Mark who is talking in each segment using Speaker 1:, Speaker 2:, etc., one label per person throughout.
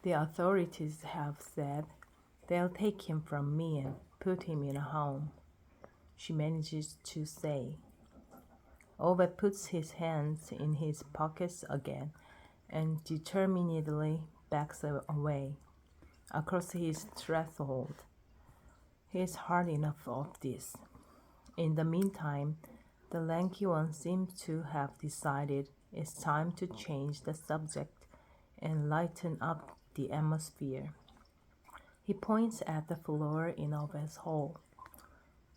Speaker 1: The authorities have said they'll take him from me and put him in a home, she manages to say. Ove puts his hands in his pockets again and determinedly backs away across his threshold. He's hard enough of this. In the meantime, the lanky one seems to have decided it's time to change the subject and lighten up the atmosphere. He points at the floor in Ove's hole.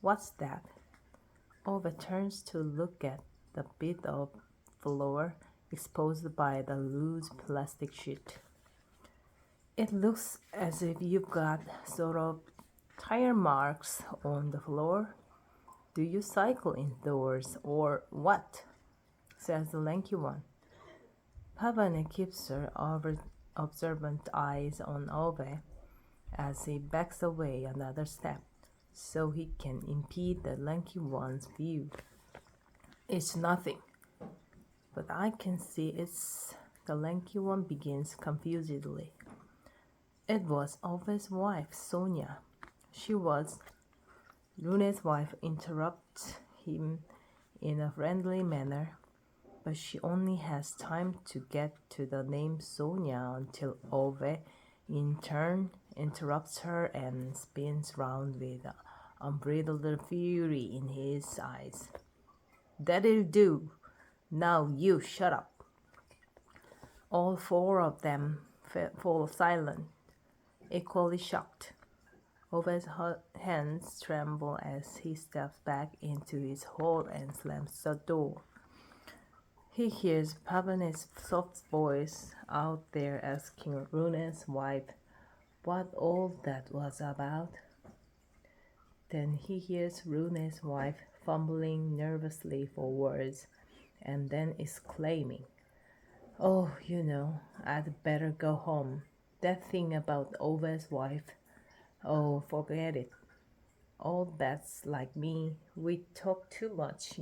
Speaker 1: What's that? Ove turns to look at the bit of floor exposed by the loose plastic sheet. It looks as if you've got sort of tire marks on the floor. Do you cycle indoors or what? Says the lanky one. Pavane keeps her observant eyes on Ove as he backs away another step so he can impede the lanky one's view. It's nothing, but I can see it's. The lanky one begins confusedly. It was Ove's wife, Sonia. She was. Rune's wife interrupts him in a friendly manner, but she only has time to get to the name Sonia until Ove, in turn, interrupts her and spins round with unbridled fury in his eyes. That'll do. Now you shut up. All four of them fall silent, equally shocked. Ove's hands tremble as he steps back into his hole and slams the door. He hears Pavane's soft voice out there asking Rune's wife what all that was about. Then he hears Rune's wife fumbling nervously for words and then exclaiming, "Oh, I'd better go home. That thing about Ove's wife, oh, forget it. All bats like me, we talk too much.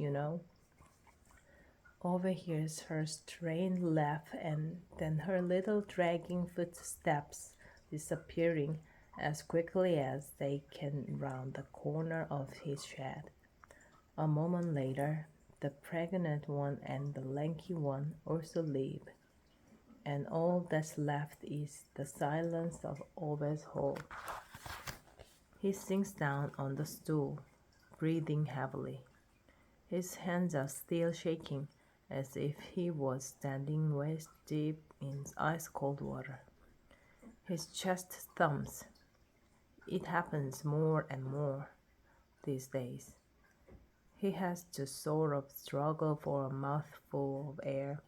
Speaker 1: Ove hears her strained laugh and then her little dragging footsteps disappearing as quickly as they can round the corner of his shed. A moment later, the pregnant one and the lanky one also leave, and all that's left is the silence of Ove's hole. He sinks down on the stool, breathing heavily. His hands are still shaking, as if he was standing waist deep in ice-cold water. His chest thumps. It happens more and more these days. He has to sort of struggle for a mouthful of air,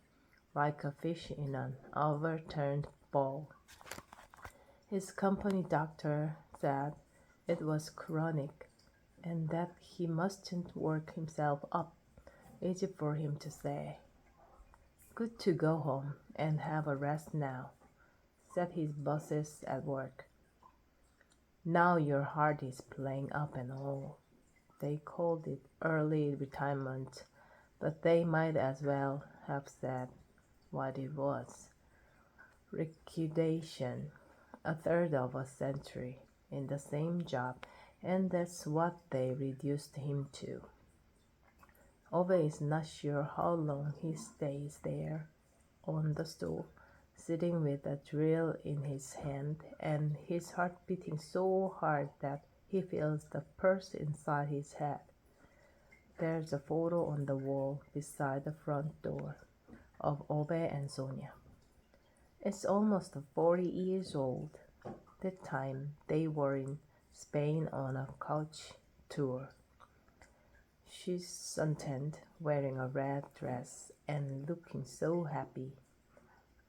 Speaker 1: like a fish in an overturned bowl. His company doctor said it was chronic and that he mustn't work himself up. Easy for him to say. Good to go home and have a rest now, said his bosses at work. Now your heart is playing up and all. They called it early retirement, but they might as well have said what it was. Liquidation, a third of a century in the same job, and that's what they reduced him to. Ove is not sure how long he stays there on the stool, sitting with a drill in his hand and his heart beating so hard that he feels the pulse inside his head. There's a photo on the wall beside the front door of Ove and Sonia. It's almost 40 years old. That time they were in Spain on a couch tour. She's suntanned, wearing a red dress and looking so happy.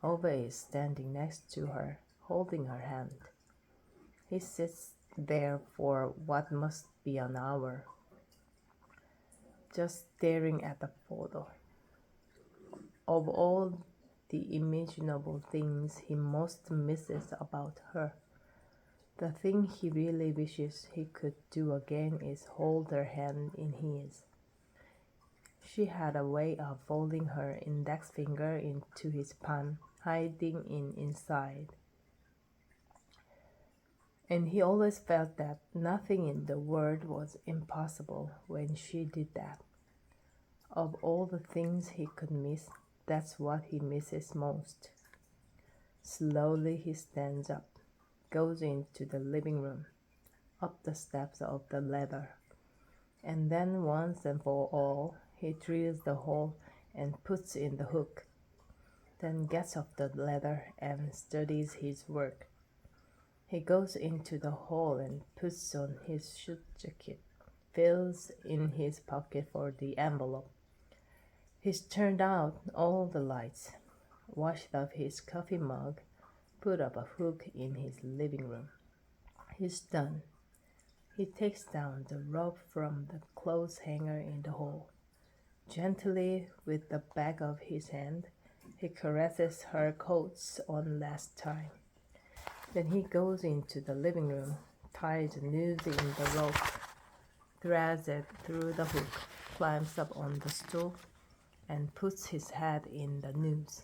Speaker 1: Ove is standing next to her, holding her hand. He sits there for what must be an hour, just staring at the photo. Of all the imaginable things he most misses about her, the thing he really wishes he could do again is hold her hand in his. She had a way of folding her index finger into his palm, hiding it inside. And he always felt that nothing in the world was impossible when she did that. Of all the things he could miss, that's what he misses most. Slowly he stands up, goes into the living room, up the steps of the ladder, and then once and for all he drills the hole and puts in the hook, then gets off the ladder and studies his work. He goes into the hall and puts on his suit jacket, feels in his pocket for the envelope. He's turned out all the lights, washed up his coffee mug, put up a hook in his living room. He's done. He takes down the rope from the clothes hanger in the hall. Gently, with the back of his hand, he caresses her coats one last time. Then he goes into the living room, ties a noose in the rope, threads it through the hook, climbs up on the stool, and puts his head in the noose,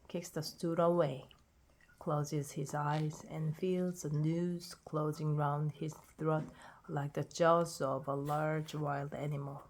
Speaker 1: kicks the stool away, closes his eyes, and feels the noose closing round his throat like the jaws of a large wild animal.